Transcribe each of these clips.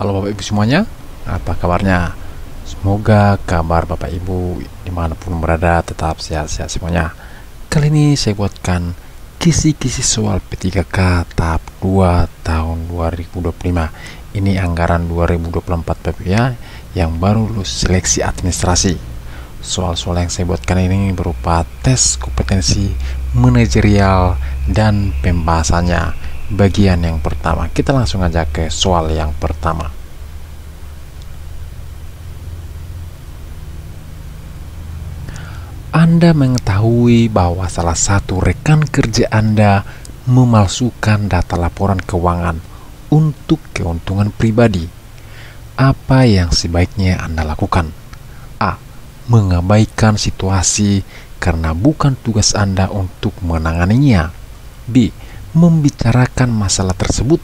Halo Bapak Ibu semuanya, apa kabarnya? Semoga kabar Bapak Ibu dimanapun berada tetap sehat-sehat semuanya. Kali ini saya buatkan kisi-kisi soal P3K tahap 2 tahun 2025. Ini anggaran 2024 Bapak ya, yang baru lulus seleksi administrasi. Soal-soal yang saya buatkan ini berupa tes kompetensi manajerial dan pembahasannya. Bagian yang pertama, kita langsung aja ke soal yang pertama. Anda mengetahui bahwa salah satu rekan kerja Anda memalsukan data laporan keuangan untuk keuntungan pribadi. Apa yang sebaiknya Anda lakukan? A. Mengabaikan situasi karena bukan tugas Anda untuk menanganinya. B. Membicarakan masalah tersebut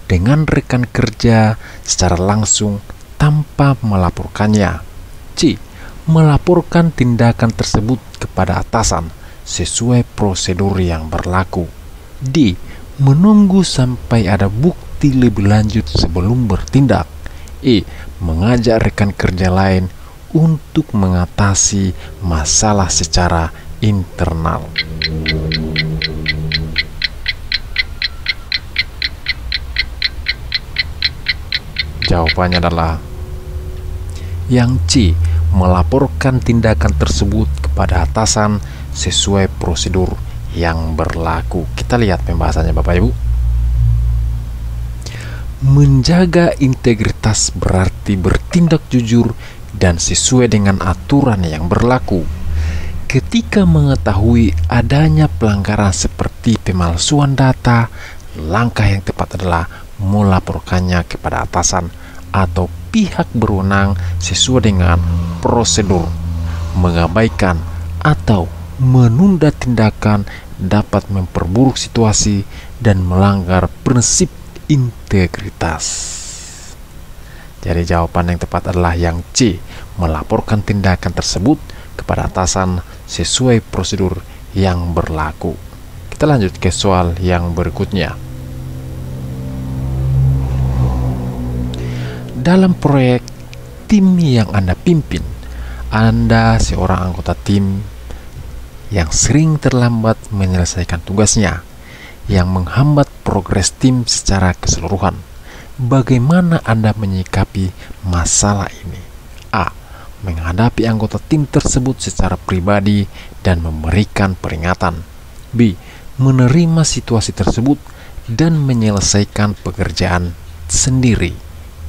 dengan rekan kerja secara langsung tanpa melaporkannya. C. Melaporkan tindakan tersebut kepada atasan sesuai prosedur yang berlaku. D. Menunggu sampai ada bukti lebih lanjut sebelum bertindak. E. Mengajak rekan kerja lain untuk mengatasi masalah secara internal. Jawabannya adalah yang C. Melaporkan tindakan tersebut kepada atasan sesuai prosedur yang berlaku. Kita lihat pembahasannya Bapak Ibu. Menjaga integritas berarti bertindak jujur dan sesuai dengan aturan yang berlaku. Ketika mengetahui adanya pelanggaran seperti pemalsuan data, langkah yang tepat adalah melaporkannya kepada atasan atau pihak berwenang sesuai dengan prosedur. Mengabaikan atau menunda tindakan dapat memperburuk situasi dan melanggar prinsip integritas. Jadi jawaban yang tepat adalah yang C. Melaporkan tindakan tersebut kepada atasan sesuai prosedur yang berlaku. Kita lanjut ke soal yang berikutnya. Dalam proyek tim yang Anda pimpin, Anda seorang anggota tim yang sering terlambat menyelesaikan tugasnya, yang menghambat progres tim secara keseluruhan. Bagaimana Anda menyikapi masalah ini? A. Menghadapi anggota tim tersebut secara pribadi dan memberikan peringatan. B. Menerima situasi tersebut dan menyelesaikan pekerjaan sendiri.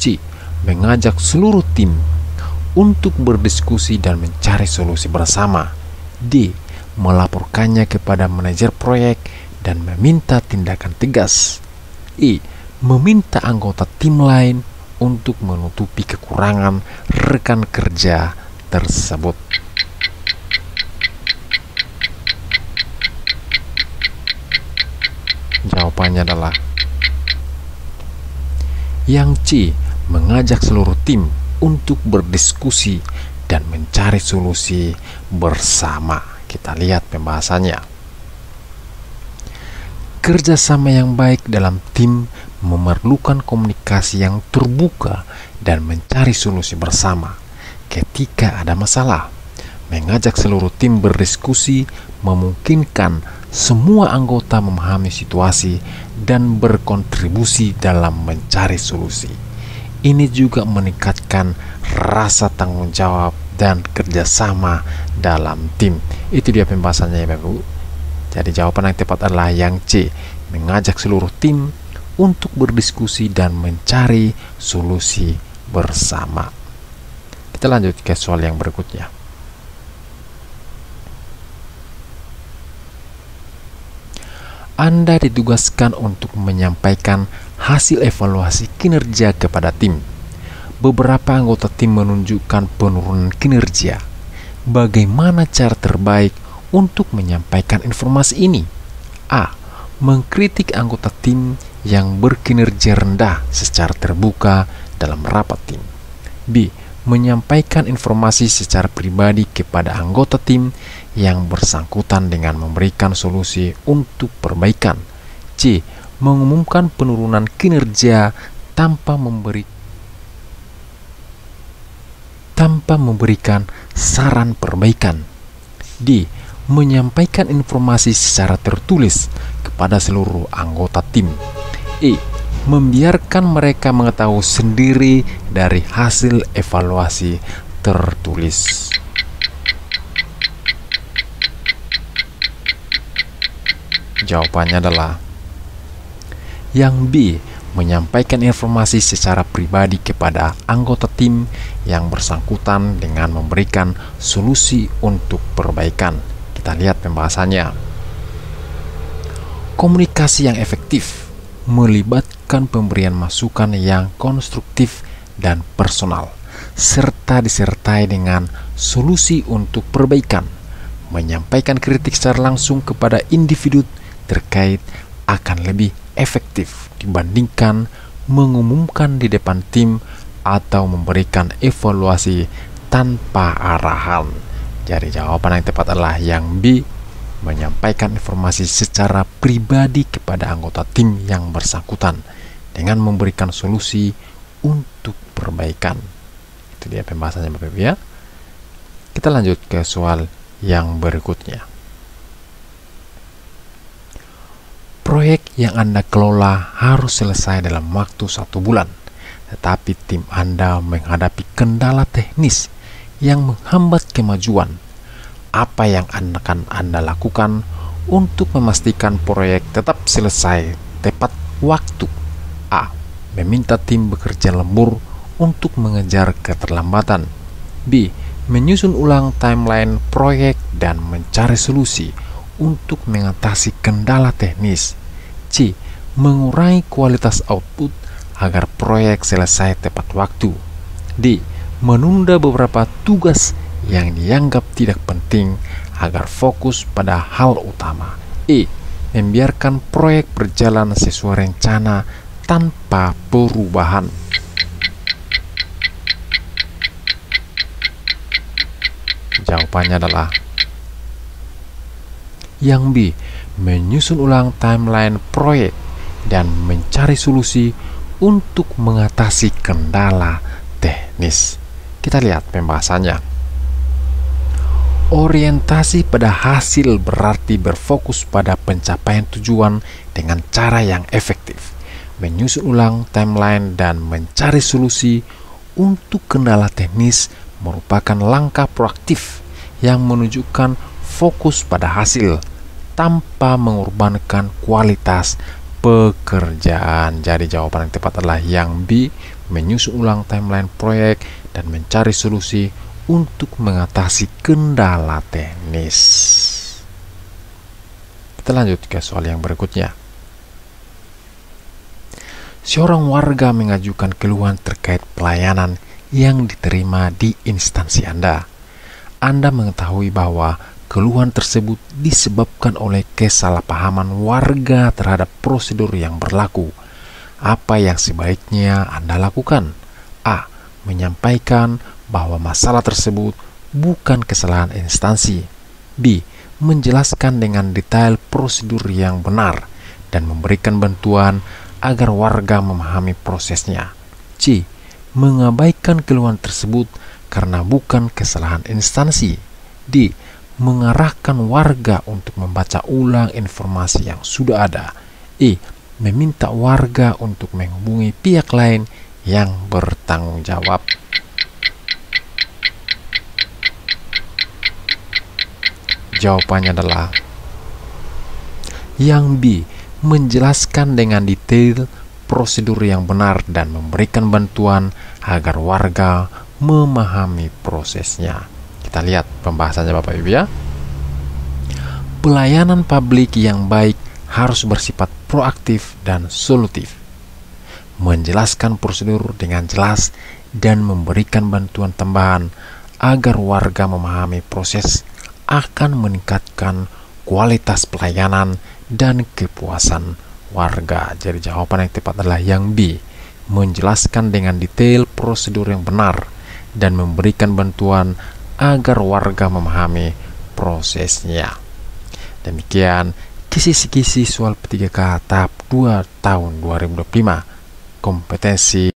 C. Mengajak seluruh tim untuk berdiskusi dan mencari solusi bersama. D. Melaporkannya kepada manajer proyek dan meminta tindakan tegas. E. Meminta anggota tim lain untuk menutupi kekurangan rekan kerja tersebut. Jawabannya adalah yang C. Mengajak seluruh tim untuk berdiskusi dan mencari solusi bersama. Kita lihat pembahasannya. Kerjasama yang baik dalam tim memerlukan komunikasi yang terbuka dan mencari solusi bersama ketika ada masalah. Mengajak seluruh tim berdiskusi memungkinkan semua anggota memahami situasi dan berkontribusi dalam mencari solusi. Ini juga meningkatkan rasa tanggung jawab dan kerjasama dalam tim. Itu dia pembahasannya ya Bapak Ibu. Jadi jawaban yang tepat adalah yang C. Mengajak seluruh tim untuk berdiskusi dan mencari solusi bersama. Kita lanjut ke soal yang berikutnya. Anda ditugaskan untuk menyampaikan hasil evaluasi kinerja kepada tim. Beberapa anggota tim menunjukkan penurunan kinerja. Bagaimana cara terbaik untuk menyampaikan informasi ini? A. Mengkritik anggota tim yang berkinerja rendah secara terbuka dalam rapat tim. B. Menyampaikan informasi secara pribadi kepada anggota tim yang bersangkutan dengan memberikan solusi untuk perbaikan. C. Mengumumkan penurunan kinerja tanpa memberi tanpa memberikan saran perbaikan. D. Menyampaikan informasi secara tertulis kepada seluruh anggota tim. E. Membiarkan mereka mengetahui sendiri dari hasil evaluasi tertulis. Jawabannya adalah yang B. Menyampaikan informasi secara pribadi kepada anggota tim yang bersangkutan dengan memberikan solusi untuk perbaikan. Kita lihat pembahasannya. Komunikasi yang efektif melibatkan pemberian masukan yang konstruktif dan personal, serta disertai dengan solusi untuk perbaikan. Menyampaikan kritik secara langsung kepada individu terkait akan lebih efektif dibandingkan mengumumkan di depan tim atau memberikan evaluasi tanpa arahan. Jadi jawaban yang tepat adalah yang B. Menyampaikan informasi secara pribadi kepada anggota tim yang bersangkutan dengan memberikan solusi untuk perbaikan. Itu dia pembahasannya Bapak Ibu ya. Kita lanjut ke soal yang berikutnya. Proyek yang Anda kelola harus selesai dalam waktu 1 bulan, tetapi tim Anda menghadapi kendala teknis yang menghambat kemajuan. Apa yang akan Anda lakukan untuk memastikan proyek tetap selesai tepat waktu? A. Meminta tim bekerja lembur untuk mengejar keterlambatan. B. Menyusun ulang timeline proyek dan mencari solusi untuk mengatasi kendala teknis. C. Mengurangi kualitas output agar proyek selesai tepat waktu. D. Menunda beberapa tugas yang dianggap tidak penting agar fokus pada hal utama. E. Membiarkan proyek berjalan sesuai rencana tanpa perubahan. Jawabannya adalah yang B. Menyusun ulang timeline proyek dan mencari solusi untuk mengatasi kendala teknis. Kita lihat pembahasannya. Orientasi pada hasil berarti berfokus pada pencapaian tujuan dengan cara yang efektif, menyusun ulang timeline dan mencari solusi untuk kendala teknis merupakan langkah proaktif yang menunjukkan fokus pada hasil tanpa mengorbankan kualitas pekerjaan. Jadi jawaban yang tepat adalah yang B. Menyusun ulang timeline proyek dan mencari solusi untuk mengatasi kendala teknis. Kita lanjut ke soal yang berikutnya. Seorang warga mengajukan keluhan terkait pelayanan yang diterima di instansi Anda. Anda mengetahui bahwa keluhan tersebut disebabkan oleh kesalahpahaman warga terhadap prosedur yang berlaku. Apa yang sebaiknya Anda lakukan? A. Menyampaikan bahwa masalah tersebut bukan kesalahan instansi. B. Menjelaskan dengan detail prosedur yang benar dan memberikan bantuan agar warga memahami prosesnya. C. Mengabaikan keluhan tersebut karena bukan kesalahan instansi. D. Mengarahkan warga untuk membaca ulang informasi yang sudah ada. E. Meminta warga untuk menghubungi pihak lain yang bertanggung jawab. Jawabannya adalah yang B. Menjelaskan dengan detail prosedur yang benar dan memberikan bantuan agar warga memahami prosesnya. Kita lihat pembahasannya Bapak Ibu ya. Pelayanan publik yang baik harus bersifat proaktif dan solutif, menjelaskan prosedur dengan jelas dan memberikan bantuan tambahan agar warga memahami proses akan meningkatkan kualitas pelayanan dan kepuasan warga. Jadi jawaban yang tepat adalah yang B. Menjelaskan dengan detail prosedur yang benar dan memberikan bantuan agar warga memahami prosesnya. Demikian kisi-kisi soal P3K tahap 2 tahun 2025 kompetensi